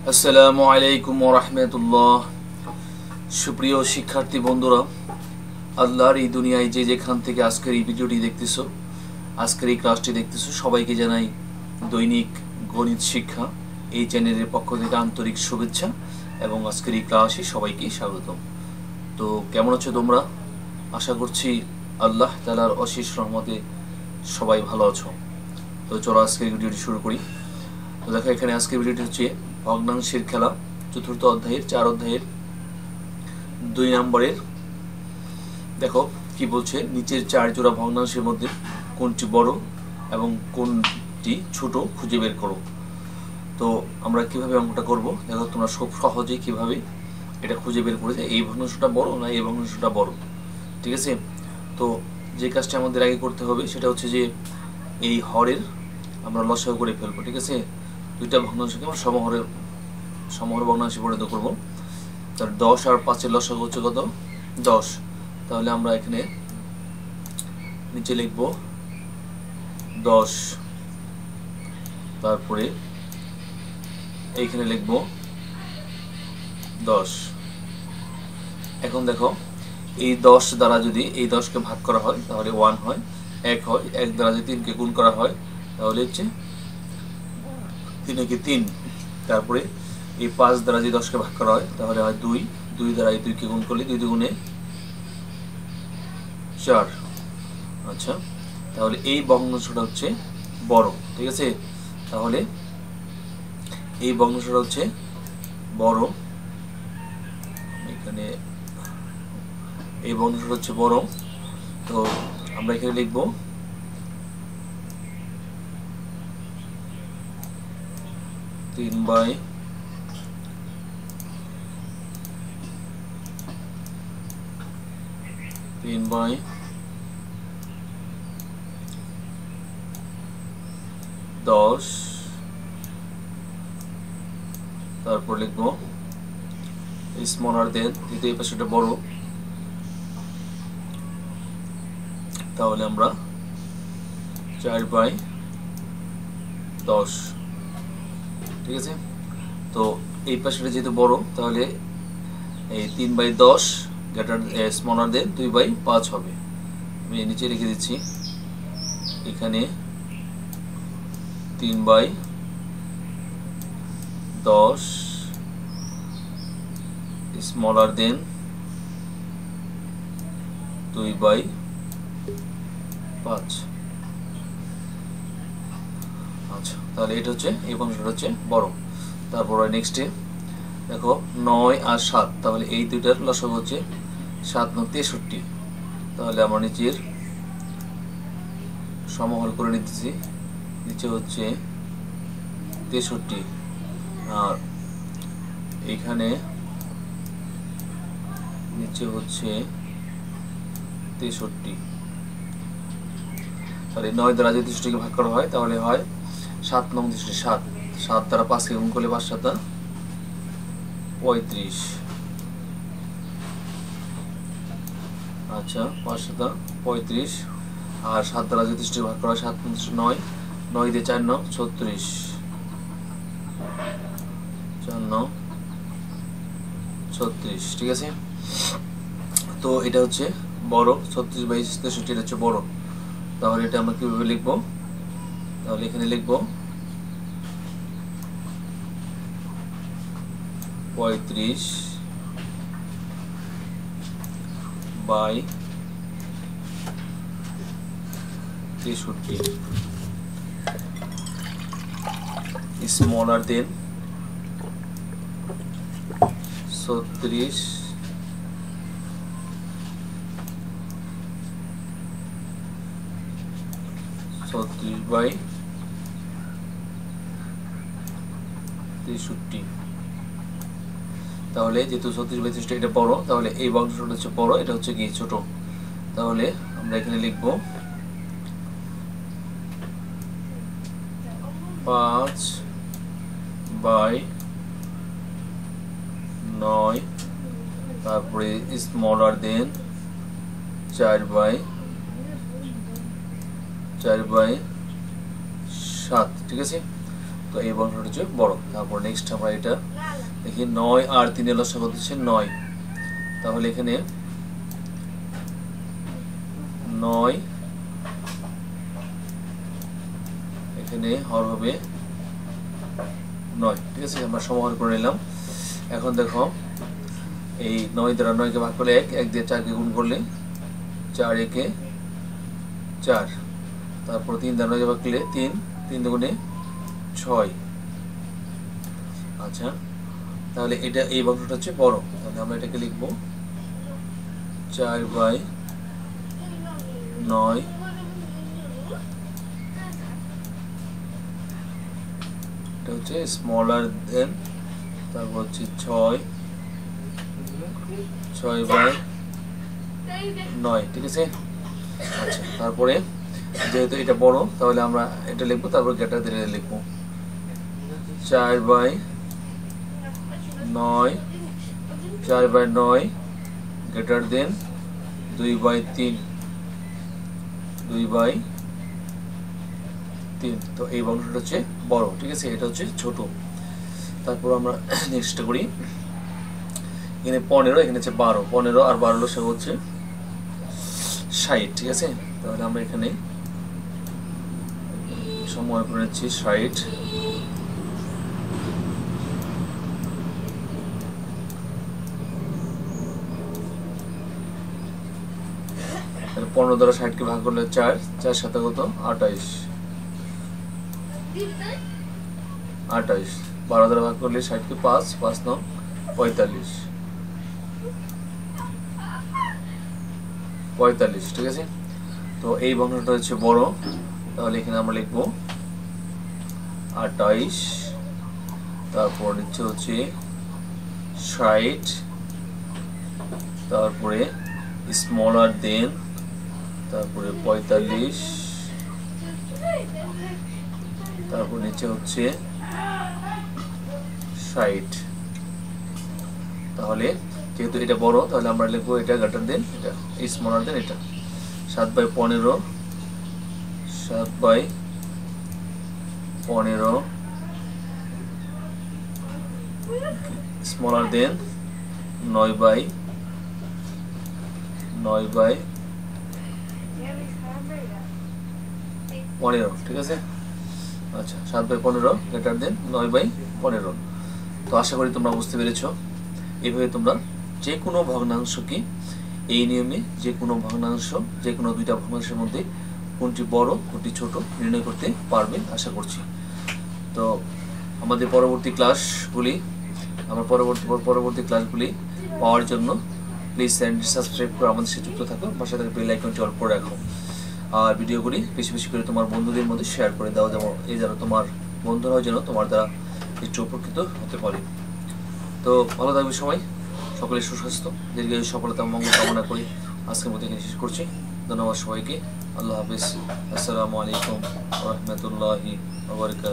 আসসালামু আলাইকুম ওয়া রাহমাতুল্লাহ। সুপ্রিয় শিক্ষার্থী বন্ধুরা, আল্লাহর এই দুনিয়ায় যে যেখান থেকে আজকের এই ভিডিওটি দেখতেছো, আজকের এই ক্লাসটি দেখতেছো, সবাইকে জানাই দৈনিক গণিত শিক্ষা এই চ্যানেলের পক্ষ থেকে আন্তরিক শুভেচ্ছা এবং আজকের এই ক্লাসে সবাইকে স্বাগতম। তো কেমন আছো তোমরা? আশা করছি আল্লাহ তাআলার অশেষ রহমতে সবাই ভালো আছো। তো চলো আজকের ভিডিওটি শুরু করি। তো দেখো, এখানে আজকের ভিডিওটি হচ্ছে ভগ্নাংশের খেলা, চতুর্থ অধ্যায়ের 4 অধ্যায়ের 2 নম্বরের। দেখো কি বলছে, নিচের 4 জোড়া ভগ্নাংশের মধ্যে কোনটি বড় এবং কোনটি ছোট খুঁজে বের করো। তো আমরা কিভাবে অঙ্কটা করব, দেখো তোমরা খুব সহজেই কিভাবে এটা খুঁজে বের করে যে এই ভগ্নাংশটা বড় না এই ভগ্নাংশটা বড়। ঠিক আছে, তো যে কাজটা আমাদের আগে করতে হবে সেটা হচ্ছে যে এই হরের আমরা লসাগু করে ফেলবো। ঠিক আছে, দুইটা ভগ্নাংশকে আমরা সমহর ভগ্নাংশে পরিণত করব। তাহলে 10 আর 5-এর লসাগু হচ্ছে কত? 10। তাহলে আমরা এখানে নিচে লিখব 10, তারপরে এইখানে লিখব 10। এখন দেখো, এই 10 দ্বারা যদি এই 10কে ভাগ করা হয় তাহলে 1 হয়, 1 হয়। 1 দ্বারা যদি 3কে গুণ করা হয় তাহলে হচ্ছে 3 3। তারপরে এই 5 দ্বারা যদি 10কে ভাগ করা হয় তাহলে হয় 2। 2 দ্বারা এই 2কে গুণ করলে 2 দুগুণে 4। আচ্ছা, তাহলে এই ভগ্নাংশটা হচ্ছে বড়। ঠিক আছে, তাহলে এই ভগ্নাংশটা হচ্ছে বড়। এখানে এই ভগ্নাংশটা হচ্ছে বড়। তো আমরা এখানে লিখব 3/10 তারপর লিখব স্মলার দেন, যেহেতু এই পাশেটা বড় তাহলে আমরা 4/10। ঠিক আছে, তো এই পাশেটা যেহেতু বড় তাহলে এই 3/10 স্মলার দেন 2/5 হবে। আমি নিচে লিখে দিচ্ছি, এখানে 3/10 স্মলার দেন 2/5। আচ্ছা, তাহলে এটা হচ্ছে এই ভগ্নাংশটা হচ্ছে বড়। তারপর নেক্সটে দেখো 9 আর 7, তাহলে এই দুইটার লসাগু হচ্ছে 7 9 63। তাহলে আমরা নিচের সমহর করে নিতেছি, নিচে হচ্ছে 63 আর এইখানে নিচে হচ্ছে 63। তাহলে 9 দ্বারা যদি 63কে ভাগ করা হয় তাহলে হয় 7 9 7। 7 দ্বারা 5কে গুণ করলে 5 7 35। আচ্ছা, 5 7 35। আর 7 দ্বারা যদি 63 ভাগ করা হয় 7 9 9 দিয়ে 4 9 36। 4 9 36। ঠিক আছে, তো এটা হচ্ছে বড়। 36/63 এটা হচ্ছে বড়। তাহলে এটা আমরা কিভাবে লিখব? তাহলে এখানে লিখব 35/63 স্মলার দেন 36 36/63। তাহলে যেহেতু 36/63 এটা বড়, তাহলে এই ভগ্নাংশটা হচ্ছে বড়, এটা হচ্ছে কি ছোট। তাহলে আমরা এখানে লিখব 5/9, তারপরে স্মলার দেন 4/7। ঠিক আছে, তো এই বর্ণটা হচ্ছে বড়। তারপর নেক্সট আমরা এটা দেখি 9 আর 3 এর লসাগু হচ্ছে 9। তাহলে এখানে 9 এখানে হর হবে 9, ঠিক আছে, আমরা সমাহার করে নিলাম। এখন দেখো এই 9 দ্বারা 9 কে ভাগ করলে 1, 1 দিয়ে 4 কে গুণ করলে 4 একে 4, তারপর 3 দ্বারা 9 কে ভাগ করলে 3, 3 দুগুণে 6। আচ্ছা, তাহলে এটা এই বর্গটা হচ্ছে বড়। তাহলে আমরা এটাকে লিখব 4/9, এটা হচ্ছে স্মলার দেন, তারপর হচ্ছে 6/9, ঠিক আছে। আচ্ছা, তারপরে যেহেতু এটা বড় তাহলে আমরা এটা লিখবো, তারপর গ্রেটার দেন লিখবো 4/9, 4/9 গ্রেটার দেন 2/3, 2/3। তো এই বর্গটা হচ্ছে বড়, ঠিক আছে, এটা হচ্ছে ছোট। তারপর আমরা নেক্সটটা করি। এখানে 15, এখানে হচ্ছে 12, 15 আর 12 লসাগু হচ্ছে 60, ঠিক আছে। তাহলে আমরা এখানে সময় করে নিচ্ছি 60। 15 দ্বারা 60 কে ভাগ করলে 4, 4 7 কত 28, 28। 12 দ্বারা ভাগ করলে 60 কে 5, 5 9 45, 45, ঠিক আছে। তো এই বর্ণটা হচ্ছে বড়, তাহলে এখানে আমরা লিখব 28, তারপর নিচে হচ্ছে 60, তারপরে স্মলার দেন, তারপরে 45, তারপর নিচে হচ্ছে 60। তাহলে যেহেতু এটা বড় তাহলে আমরা লিখবো এটা গ্রেটার দেন এটা, স্মলার দেন এটা। 7/15, 7/15 স্মলার দেন 9/15, ঠিক আছে। আচ্ছা, 7/15 গ্রেটার দেন 9/15। তো আশা করি তোমরা বুঝতে পেরেছো। এইভাবে তোমরা যে কোনো ভগ্নাংশকে এই নিয়মে যে কোনো ভগ্নাংশ, যে কোনো দুইটা ভগ্নাংশের মধ্যে কোনটি বড় কোনটি ছোট নির্ণয় করতে পারবে আশা করছি। তো আমাদের পরবর্তী ক্লাসগুলি পাওয়ার জন্য প্লিজ চ্যানেলটি সাবস্ক্রাইব করে আমাদের সাথে যুক্ত থাকো, পাশে থাকা বেল আইকনটি অল করে রাখো। আর ভিডিওগুলি বেশি বেশি করে তোমার বন্ধুদের মধ্যে শেয়ার করে দাও, যেমন এই যেন তোমার বন্ধুরাও যেন তোমার দ্বারা একটু উপকৃত হতে পারে। তো ভালো থাকবে সবাই, সকলের সুস্বাস্থ্য দীর্ঘায়ু সফলতা মঙ্গল কামনা করি আজকের মতো এখানে শেষ করছি। ধন্যবাদ সবাইকে। আল্লাহ হাফিজ। আসসালামু আলাইকুম ওয়া রাহমাতুল্লাহি ওয়া বারাকাতুহু।